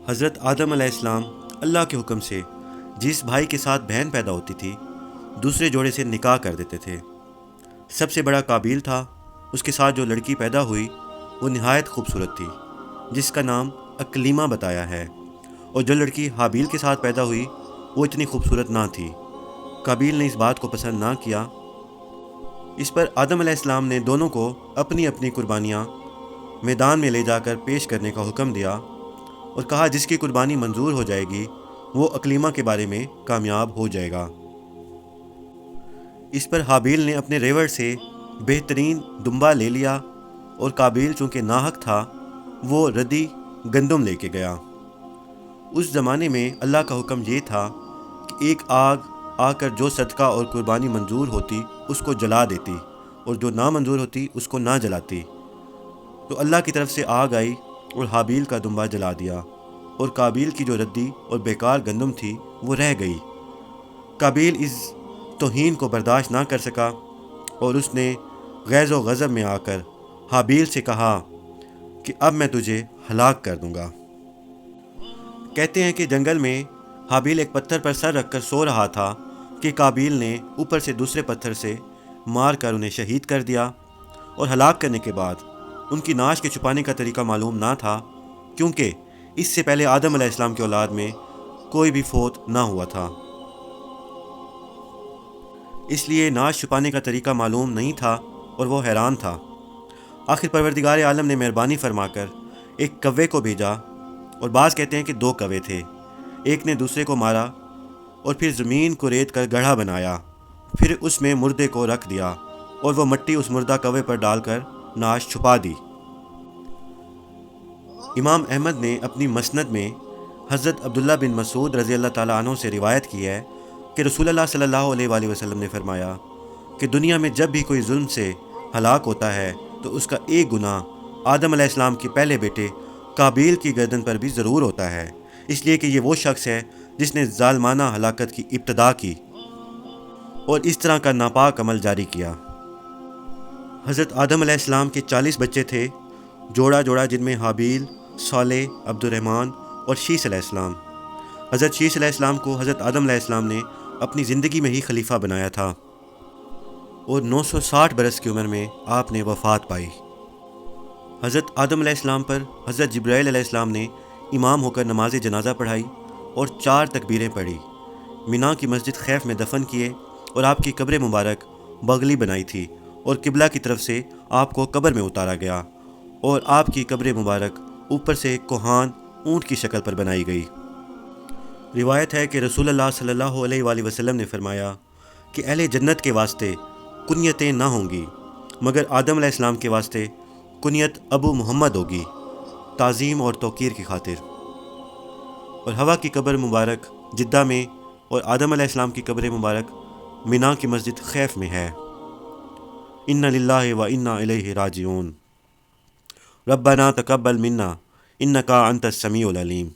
حضرت آدم علیہ السلام اللہ کے حکم سے جس بھائی کے ساتھ بہن پیدا ہوتی تھی دوسرے جوڑے سے نکاح کر دیتے تھے۔ سب سے بڑا قابیل تھا۔ اس کے ساتھ جو لڑکی پیدا ہوئی وہ نہایت خوبصورت تھی، جس کا نام اکلیمہ بتایا ہے، اور جو لڑکی حابیل کے ساتھ پیدا ہوئی وہ اتنی خوبصورت نہ تھی۔ قابیل نے اس بات کو پسند نہ کیا۔ اس پر آدم علیہ السلام نے دونوں کو اپنی اپنی قربانیاں میدان میں لے جا کر پیش کرنے کا حکم دیا اور کہا جس کی قربانی منظور ہو جائے گی وہ اکلیمہ کے بارے میں کامیاب ہو جائے گا۔ اس پر حابیل نے اپنے ریوڑ سے بہترین دمبا لے لیا، اور قابیل چونکہ ناحق تھا وہ ردی گندم لے کے گیا۔ اس زمانے میں اللہ کا حکم یہ تھا کہ ایک آگ آ کر جو صدقہ اور قربانی منظور ہوتی اس کو جلا دیتی، اور جو نا منظور ہوتی اس کو نہ جلاتی۔ تو اللہ کی طرف سے آگ آئی اور حابیل کا دمبا جلا دیا، اور قابیل کی جو ردی اور بیکار گندم تھی وہ رہ گئی۔ قابیل اس توہین کو برداشت نہ کر سکا، اور اس نے غیظ و غضب میں آ کر حابیل سے کہا کہ اب میں تجھے ہلاک کر دوں گا۔ کہتے ہیں کہ جنگل میں حابیل ایک پتھر پر سر رکھ کر سو رہا تھا کہ قابیل نے اوپر سے دوسرے پتھر سے مار کر انہیں شہید کر دیا، اور ہلاک کرنے کے بعد ان کی نعش کے چھپانے کا طریقہ معلوم نہ تھا، کیونکہ اس سے پہلے آدم علیہ السلام کی اولاد میں کوئی بھی فوت نہ ہوا تھا، اس لیے نعش چھپانے کا طریقہ معلوم نہیں تھا اور وہ حیران تھا۔ آخر پروردگار عالم نے مہربانی فرما کر ایک کوے کو بھیجا، اور بعض کہتے ہیں کہ 2 کوے تھے، ایک نے دوسرے کو مارا اور پھر زمین کو ریت کر گڑھا بنایا، پھر اس میں مردے کو رکھ دیا اور وہ مٹی اس مردہ کوے پر ڈال کر نعش چھپا دی۔ امام احمد نے اپنی مسند میں حضرت عبداللہ بن مسعود رضی اللہ تعالیٰ عنہ سے روایت کی ہے کہ رسول اللہ صلی اللہ علیہ وآلہ وسلم نے فرمایا کہ دنیا میں جب بھی کوئی ظلم سے ہلاک ہوتا ہے تو اس کا ایک گناہ آدم علیہ السلام کے پہلے بیٹے قابیل کی گردن پر بھی ضرور ہوتا ہے، اس لیے کہ یہ وہ شخص ہے جس نے ظالمانہ ہلاکت کی ابتدا کی اور اس طرح کا ناپاک عمل جاری کیا۔ حضرت آدم علیہ السلام کے 40 بچے تھے، جوڑا جوڑا، جن میں حابیل، صالح، عبد الرحمن اور شیث علیہ السلام۔ حضرت شیث علیہ السلام کو حضرت آدم علیہ السلام نے اپنی زندگی میں ہی خلیفہ بنایا تھا، اور 960 برس کی عمر میں آپ نے وفات پائی۔ حضرت آدم علیہ السلام پر حضرت جبرائیل علیہ السلام نے امام ہو کر نماز جنازہ پڑھائی اور 4 تکبیریں پڑھی، مینا کی مسجد خیف میں دفن کیے، اور آپ کی قبر مبارک بغلی بنائی تھی، اور قبلہ کی طرف سے آپ کو قبر میں اتارا گیا، اور آپ کی قبر مبارک اوپر سے کوہان اونٹ کی شکل پر بنائی گئی۔ روایت ہے کہ رسول اللہ صلی اللہ علیہ وآلہ وسلم نے فرمایا کہ اہل جنت کے واسطے کنیتیں نہ ہوں گی، مگر آدم علیہ السلام کے واسطے کنیت ابو محمد ہوگی، تعظیم اور توقیر کی خاطر۔ اور حوا کی قبر مبارک جدہ میں، اور آدم علیہ السلام کی قبر مبارک مینا کی مسجد خیف میں ہے۔ انا للہ و انا الیہ راجعون۔ ربنا تقبل منا انک انت السمیع العلیم۔